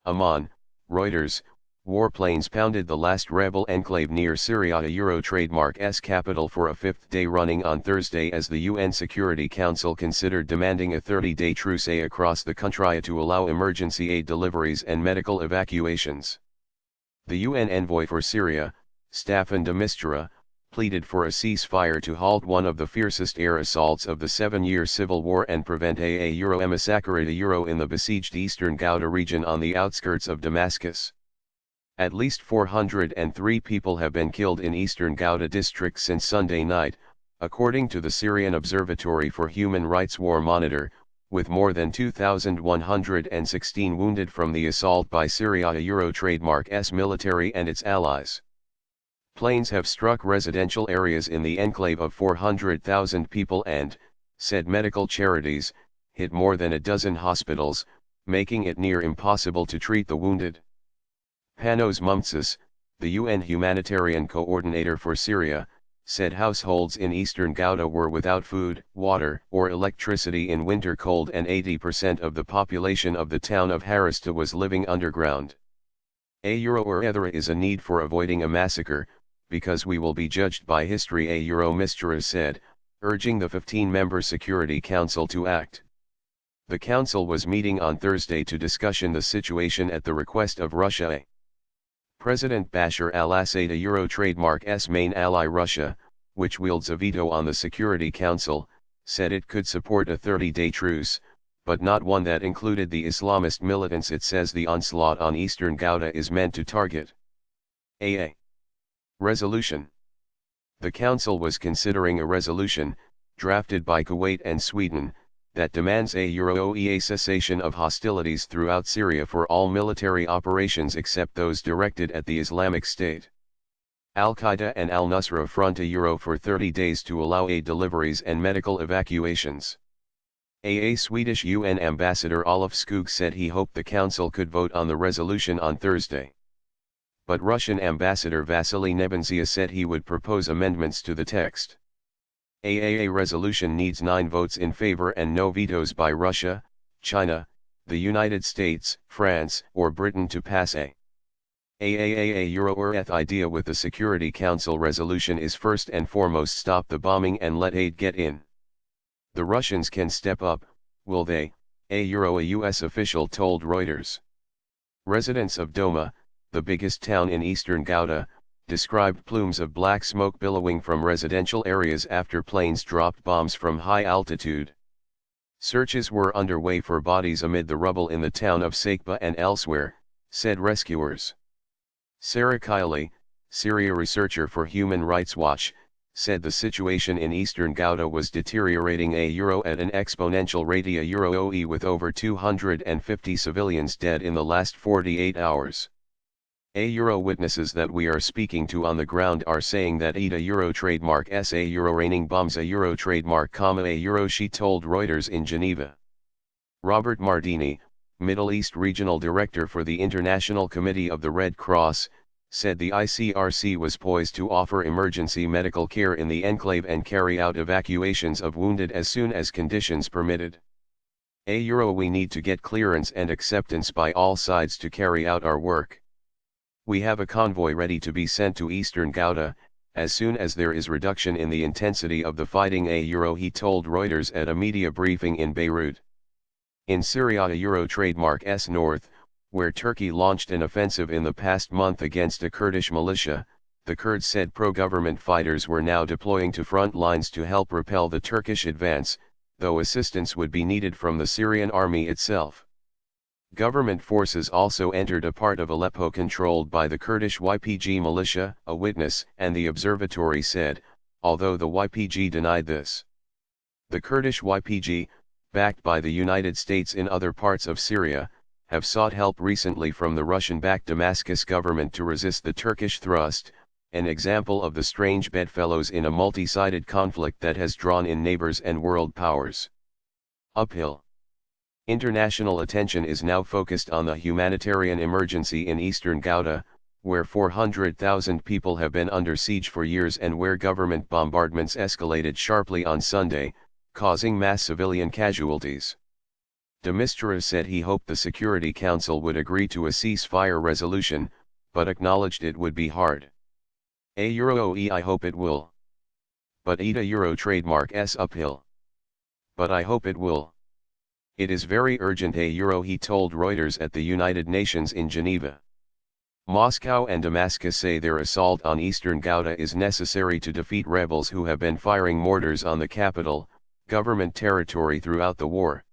Amman, Reuters, warplanes pounded the last rebel enclave near Syria, Euro trademark S capital, for a fifth day running on Thursday as the UN Security Council considered demanding a 30-day truce across the country to allow emergency aid deliveries and medical evacuations. The UN envoy for Syria, Staffan de Mistura, pleaded for a ceasefire to halt one of the fiercest air assaults of the 7-year civil war and prevent a massacre in the besieged eastern Ghouta region on the outskirts of Damascus. At least 403 people have been killed in eastern Ghouta district since Sunday night, according to the Syrian Observatory for Human Rights War Monitor, with more than 2,116 wounded from the assault by Syria Euro trademark S military and its allies. Planes have struck residential areas in the enclave of 400,000 people and, said medical charities, hit more than a dozen hospitals, making it near impossible to treat the wounded. Panos Mumtsis, the UN humanitarian coordinator for Syria, said households in eastern Ghouta were without food, water, or electricity in winter cold, and 80% of the population of the town of Harista was living underground. There is a need for avoiding a massacre, because we will be judged by history, Mistura said, urging the 15-member Security Council to act. The council was meeting on Thursday to discussion the situation at the request of Russia. President Bashar al-Assad, a Euro trademark S main ally Russia, which wields a veto on the Security Council, said it could support a 30-day truce, but not one that included the Islamist militants it says the onslaught on eastern Ghouta is meant to target. Resolution. The Council was considering a resolution, drafted by Kuwait and Sweden, that demands a OEA cessation of hostilities throughout Syria for all military operations except those directed at the Islamic State. Al-Qaeda and al-Nusra front a Euro for 30 days to allow aid deliveries and medical evacuations. A Swedish UN ambassador Olof Skog said he hoped the Council could vote on the resolution on Thursday. But Russian ambassador Vasily Nebenzia said he would propose amendments to the text. A resolution needs 9 votes in favor and no vetoes by Russia, China, the United States, France, or Britain to pass a Euro-Earth idea with the Security Council resolution is first and foremost stop the bombing and let aid get in. The Russians can step up, will they? A US official told Reuters. Residents of Doma, the biggest town in eastern Ghouta, described plumes of black smoke billowing from residential areas after planes dropped bombs from high altitude. Searches were underway for bodies amid the rubble in the town of Sakba and elsewhere, said rescuers. Sarah Kiley, Syria researcher for Human Rights Watch, said the situation in eastern Ghouta was deteriorating at an exponential rate with over 250 civilians dead in the last 48 hours. Witnesses that we are speaking to on the ground are saying that Euro trademark S raining bombs Euro trademark she told Reuters in Geneva. Robert Mardini, Middle East Regional Director for the International Committee of the Red Cross, said the ICRC was poised to offer emergency medical care in the enclave and carry out evacuations of wounded as soon as conditions permitted. We need to get clearance and acceptance by all sides to carry out our work. We have a convoy ready to be sent to eastern Ghouta, as soon as there is reduction in the intensity of the fighting he told Reuters at a media briefing in Beirut. In Syria Euro trademark S North, where Turkey launched an offensive in the past month against a Kurdish militia, the Kurds said pro-government fighters were now deploying to front lines to help repel the Turkish advance, though assistance would be needed from the Syrian army itself. Government forces also entered a part of Aleppo controlled by the Kurdish YPG militia, a witness and the observatory said, although the YPG denied this. The Kurdish YPG, backed by the United States in other parts of Syria, have sought help recently from the Russian-backed Damascus government to resist the Turkish thrust, an example of the strange bedfellows in a multi-sided conflict that has drawn in neighbors and world powers. Uphill. International attention is now focused on the humanitarian emergency in eastern Ghouta, where 400,000 people have been under siege for years and where government bombardments escalated sharply on Sunday, causing mass civilian casualties. De Mistura said he hoped the Security Council would agree to a ceasefire resolution, but acknowledged it would be hard. I hope it will. But Euro trademark S uphill. But I hope it will. It is very urgent he told Reuters at the United Nations in Geneva. Moscow and Damascus say their assault on eastern Ghouta is necessary to defeat rebels who have been firing mortars on the capital, government territory throughout the war.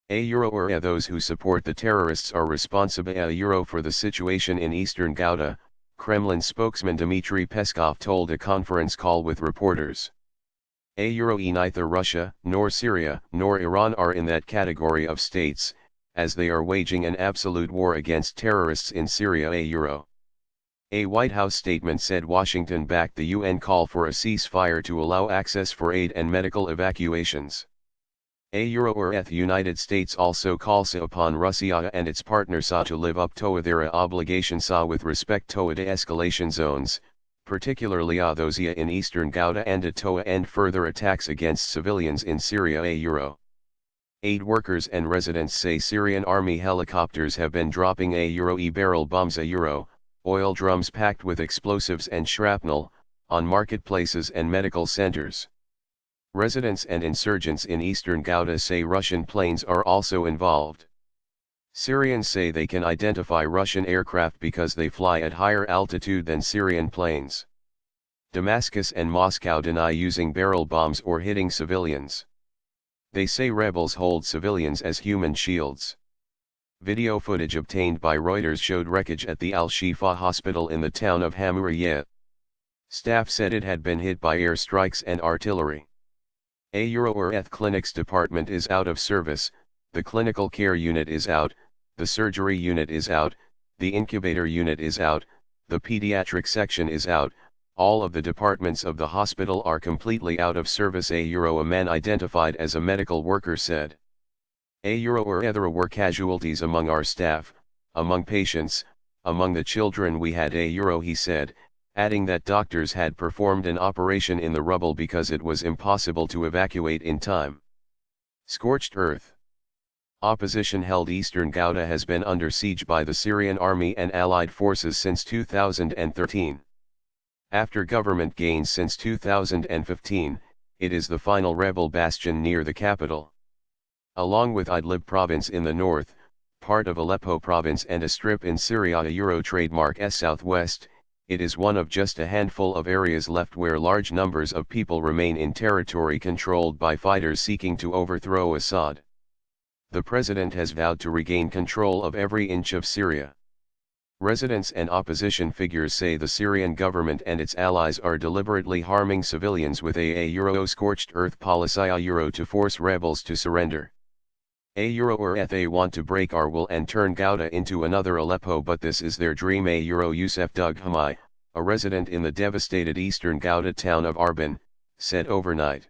Those who support the terrorists are responsible for the situation in eastern Ghouta, Kremlin spokesman Dmitry Peskov told a conference call with reporters. Neither Russia, nor Syria, nor Iran are in that category of states, as they are waging an absolute war against terrorists in Syria. A White House statement said Washington backed the UN call for a ceasefire to allow access for aid and medical evacuations. United States also calls upon Russia and its partners to live up to their obligations with respect to de-escalation zones, particularly those in eastern Ghouta and to end further attacks against civilians in Syria. Aid workers and residents say Syrian army helicopters have been dropping barrel bombs oil drums packed with explosives and shrapnel, on marketplaces and medical centers. Residents and insurgents in eastern Ghouta say Russian planes are also involved. Syrians say they can identify Russian aircraft because they fly at higher altitude than Syrian planes. Damascus and Moscow deny using barrel bombs or hitting civilians. They say rebels hold civilians as human shields. Video footage obtained by Reuters showed wreckage at the Al-Shifa hospital in the town of Hamouriyeh. Staff said it had been hit by airstrikes and artillery. Clinic's department is out of service, the clinical care unit is out, the surgery unit is out, the incubator unit is out, the pediatric section is out, all of the departments of the hospital are completely out of service. A man identified as a medical worker said. There were casualties among our staff, among patients, among the children we had. He said, adding that doctors had performed an operation in the rubble because it was impossible to evacuate in time. Scorched earth. Opposition-held eastern Ghouta has been under siege by the Syrian army and allied forces since 2013. After government gains since 2015, it is the final rebel bastion near the capital. Along with Idlib province in the north, part of Aleppo province and a strip in Syria trademark S southwest, it is one of just a handful of areas left where large numbers of people remain in territory controlled by fighters seeking to overthrow Assad. The president has vowed to regain control of every inch of Syria. Residents and opposition figures say the Syrian government and its allies are deliberately harming civilians with a scorched earth policy to force rebels to surrender. They want to break our will and turn Ghouta into another Aleppo, but this is their dream. Youssef Dughamai, a resident in the devastated eastern Ghouta town of Arban, said overnight.